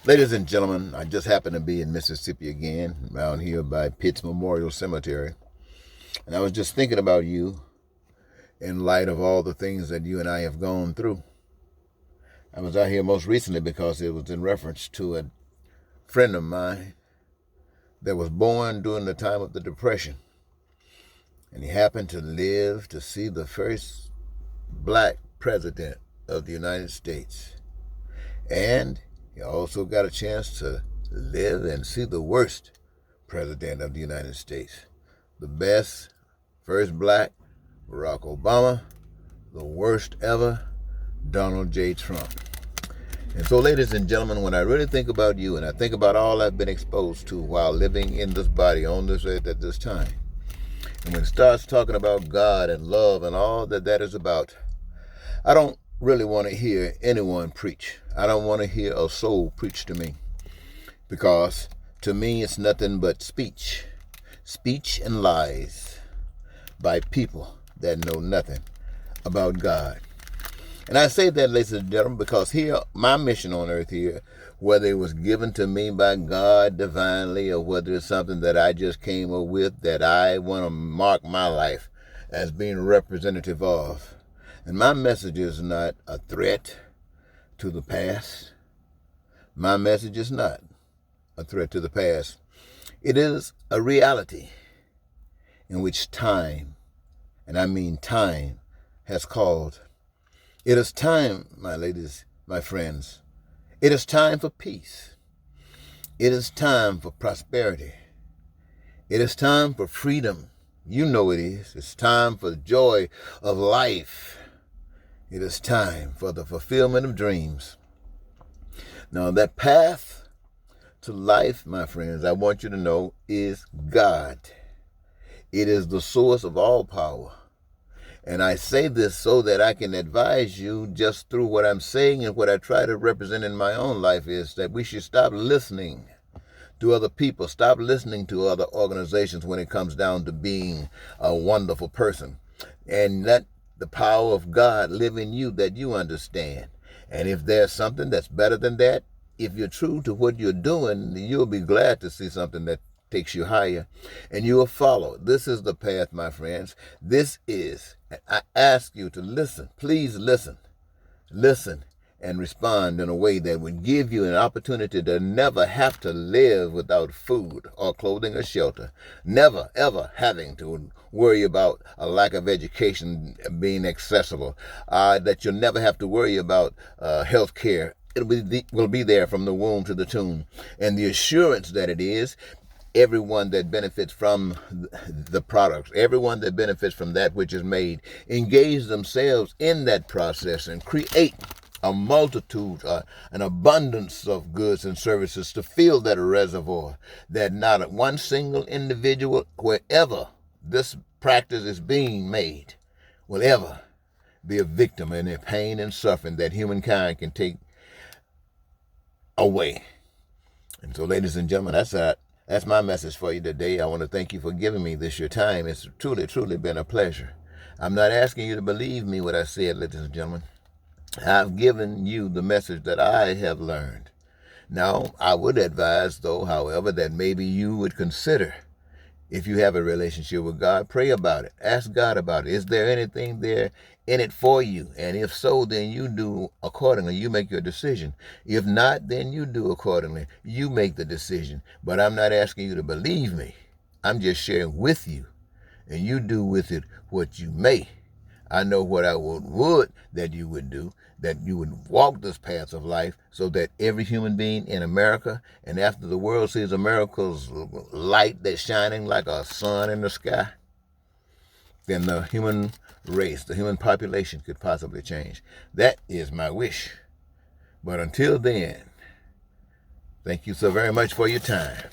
Ladies and gentlemen, I just happened to be in Mississippi again, around here by Pitts Memorial Cemetery. And I was just thinking about you in light of all the things that you and I have gone through. I was out here most recently because it was in reference to a friend of mine that was born during the time of the Depression. And he happened to live to see the first black president of the United States. And he also got a chance to live and see the worst president of the United States. The best, first black, Barack Obama. The worst ever, Donald J. Trump. And so, ladies and gentlemen, when I really think about you and I think about all I've been exposed to while living in this body on this earth at this time, and when it starts talking about God and love and all that is about, I don't really want to hear anyone preach. I don't want to hear a soul preach to me, because to me it's nothing but speech and lies by people that know nothing about God. And I say that, ladies and gentlemen, because here, my mission on earth here, whether it was given to me by God divinely or whether it's something that I just came up with that I want to mark my life as being representative of. And my message is not a threat to the past. My message is not a threat to the past. It is a reality in which time, and I mean time, has called. It is time, my ladies, my friends. It is time for peace. It is time for prosperity. It is time for freedom. You know it is. It's time for the joy of life. It is time for the fulfillment of dreams. Now, that path to life, my friends, I want you to know, is God. It is the source of all power. And I say this so that I can advise you just through what I'm saying, and what I try to represent in my own life is that we should stop listening to other people, stop listening to other organizations when it comes down to being a wonderful person, and let the power of God live in you that you understand. And if there's something that's better than that, if you're true to what you're doing, you'll be glad to see something that takes you higher, and you will follow. This is the path, my friends. This is, I ask you to listen. Please listen. Listen and respond in a way that would give you an opportunity to never have to live without food or clothing or shelter. Never, ever having to worry about a lack of education being accessible. That you'll never have to worry about health care. Will be there from the womb to the tomb. And the assurance that it is, everyone that benefits from the products, everyone that benefits from that which is made, engage themselves in that process and create a multitude, an abundance of goods and services to fill that reservoir, that not one single individual, wherever this practice is being made, will ever be a victim in the pain and suffering that humankind can take away. And so, ladies and gentlemen, that's my message for you today. I want to thank you for giving me this your time. It's truly been a pleasure. I'm not asking you to believe me what I said, ladies and gentlemen. I've given you the message that I have learned. Now, I would advise, though, however, that maybe you would consider, if you have a relationship with God, pray about it. Ask God about it. Is there anything there in it for you? And if so, then you do accordingly. You make your decision. If not, then you do accordingly. You make the decision. But I'm not asking you to believe me. I'm just sharing with you. And you do with it what you may. I know what I would that you would do, that you would walk this path of life so that every human being in America, and after the world sees America's light that's shining like a sun in the sky, then the human race, the human population could possibly change. That is my wish. But until then, thank you so very much for your time.